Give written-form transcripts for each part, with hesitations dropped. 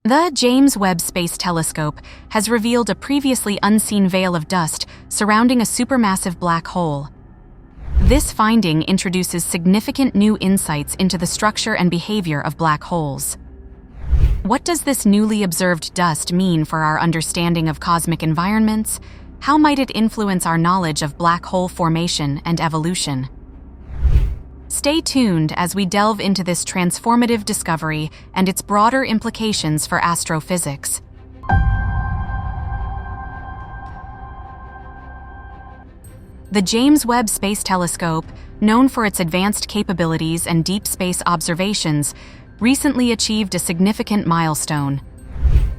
The James Webb Space Telescope has revealed a previously unseen veil of dust surrounding a supermassive black hole. This finding introduces significant new insights into the structure and behavior of black holes. What does this newly observed dust mean for our understanding of cosmic environments? How might it influence our knowledge of black hole formation and evolution? Stay tuned as we delve into this transformative discovery and its broader implications for astrophysics. The James Webb Space Telescope, known for its advanced capabilities and deep space observations, recently achieved a significant milestone.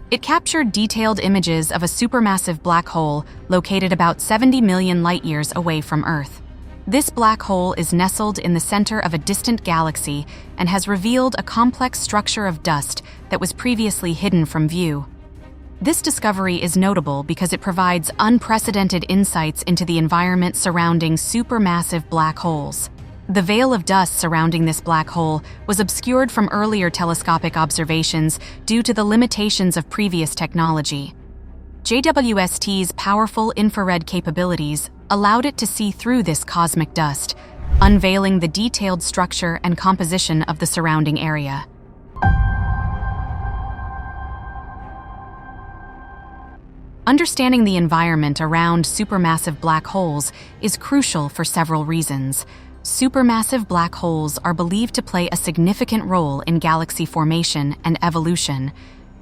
It captured detailed images of a supermassive black hole located about 70 million light-years away from Earth. This black hole is nestled in the center of a distant galaxy and has revealed a complex structure of dust that was previously hidden from view. This discovery is notable because it provides unprecedented insights into the environment surrounding supermassive black holes. The veil of dust surrounding this black hole was obscured from earlier telescopic observations due to the limitations of previous technology. JWST's powerful infrared capabilities allowed it to see through this cosmic dust, unveiling the detailed structure and composition of the surrounding area. Understanding the environment around supermassive black holes is crucial for several reasons. Supermassive black holes are believed to play a significant role in galaxy formation and evolution.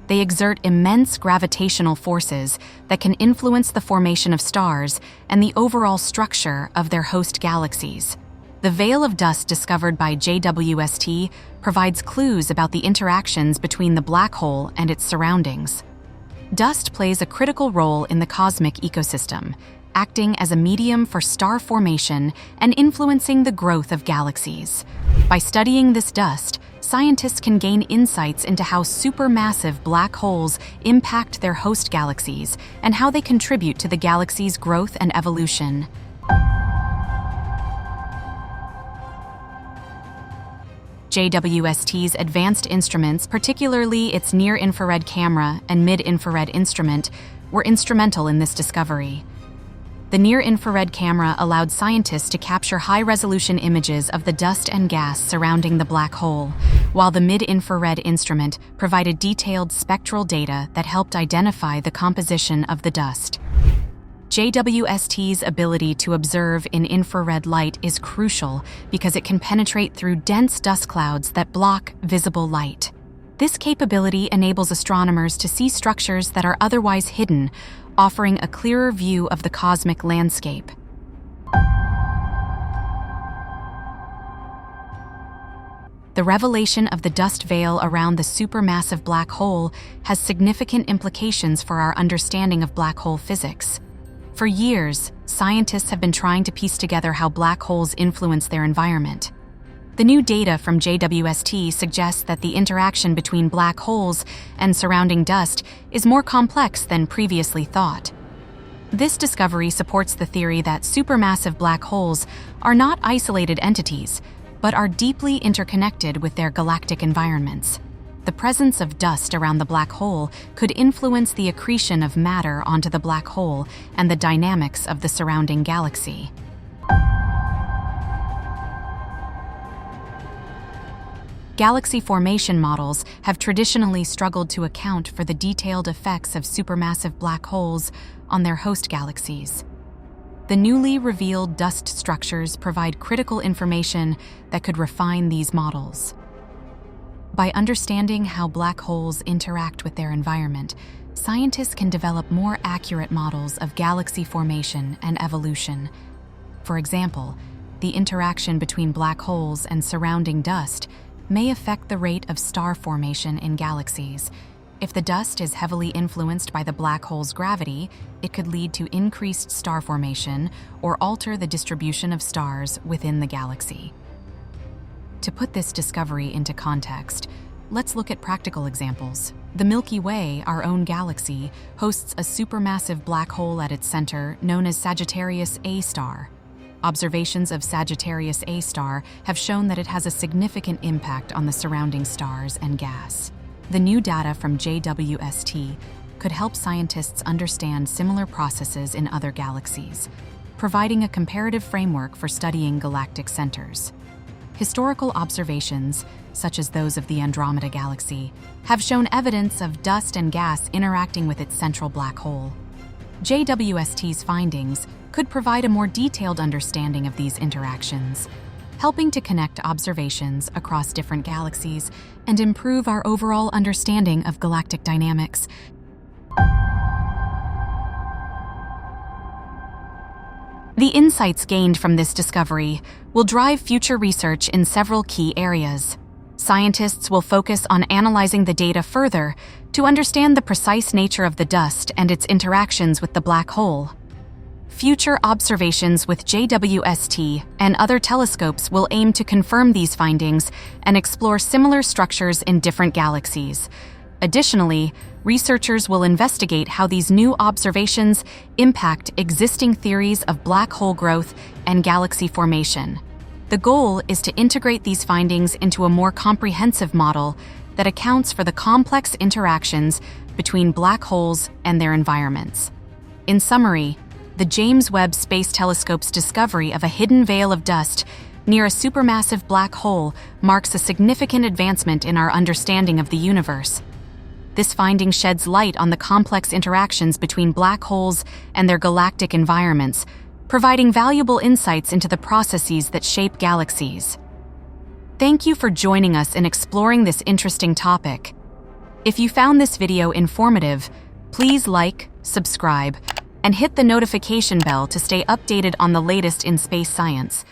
They exert immense gravitational forces that can influence the formation of stars and the overall structure of their host galaxies. The veil of dust discovered by JWST provides clues about the interactions between the black hole and its surroundings. Dust plays a critical role in the cosmic ecosystem, acting as a medium for star formation and influencing the growth of galaxies. By studying this dust, scientists can gain insights into how supermassive black holes impact their host galaxies and how they contribute to the galaxy's growth and evolution. JWST's advanced instruments, particularly its near-infrared camera and mid-infrared instrument, were instrumental in this discovery. The near-infrared camera allowed scientists to capture high-resolution images of the dust and gas surrounding the black hole, while the mid-infrared instrument provided detailed spectral data that helped identify the composition of the dust. JWST's ability to observe in infrared light is crucial because it can penetrate through dense dust clouds that block visible light. This capability enables astronomers to see structures that are otherwise hidden, offering a clearer view of the cosmic landscape. The revelation of the dust veil around the supermassive black hole has significant implications for our understanding of black hole physics. For years, scientists have been trying to piece together how black holes influence their environment. The new data from JWST suggests that the interaction between black holes and surrounding dust is more complex than previously thought. This discovery supports the theory that supermassive black holes are not isolated entities, but are deeply interconnected with their galactic environments. The presence of dust around the black hole could influence the accretion of matter onto the black hole and the dynamics of the surrounding galaxy. Galaxy formation models have traditionally struggled to account for the detailed effects of supermassive black holes on their host galaxies. The newly revealed dust structures provide critical information that could refine these models. By understanding how black holes interact with their environment, scientists can develop more accurate models of galaxy formation and evolution. For example, the interaction between black holes and surrounding dust may affect the rate of star formation in galaxies. If the dust is heavily influenced by the black hole's gravity, it could lead to increased star formation or alter the distribution of stars within the galaxy. To put this discovery into context, let's look at practical examples. The Milky Way, our own galaxy, hosts a supermassive black hole at its center known as Sagittarius A star. Observations of Sagittarius A star have shown that it has a significant impact on the surrounding stars and gas. The new data from JWST could help scientists understand similar processes in other galaxies, providing a comparative framework for studying galactic centers. Historical observations, such as those of the Andromeda Galaxy, have shown evidence of dust and gas interacting with its central black hole. JWST's findings could provide a more detailed understanding of these interactions, helping to connect observations across different galaxies and improve our overall understanding of galactic dynamics. The insights gained from this discovery will drive future research in several key areas. Scientists will focus on analyzing the data further to understand the precise nature of the dust and its interactions with the black hole. Future observations with JWST and other telescopes will aim to confirm these findings and explore similar structures in different galaxies. Additionally, researchers will investigate how these new observations impact existing theories of black hole growth and galaxy formation. The goal is to integrate these findings into a more comprehensive model that accounts for the complex interactions between black holes and their environments. In summary, the James Webb Space Telescope's discovery of a hidden veil of dust near a supermassive black hole marks a significant advancement in our understanding of the universe. This finding sheds light on the complex interactions between black holes and their galactic environments, providing valuable insights into the processes that shape galaxies. Thank you for joining us in exploring this interesting topic. If you found this video informative, please like, subscribe, and hit the notification bell to stay updated on the latest in space science.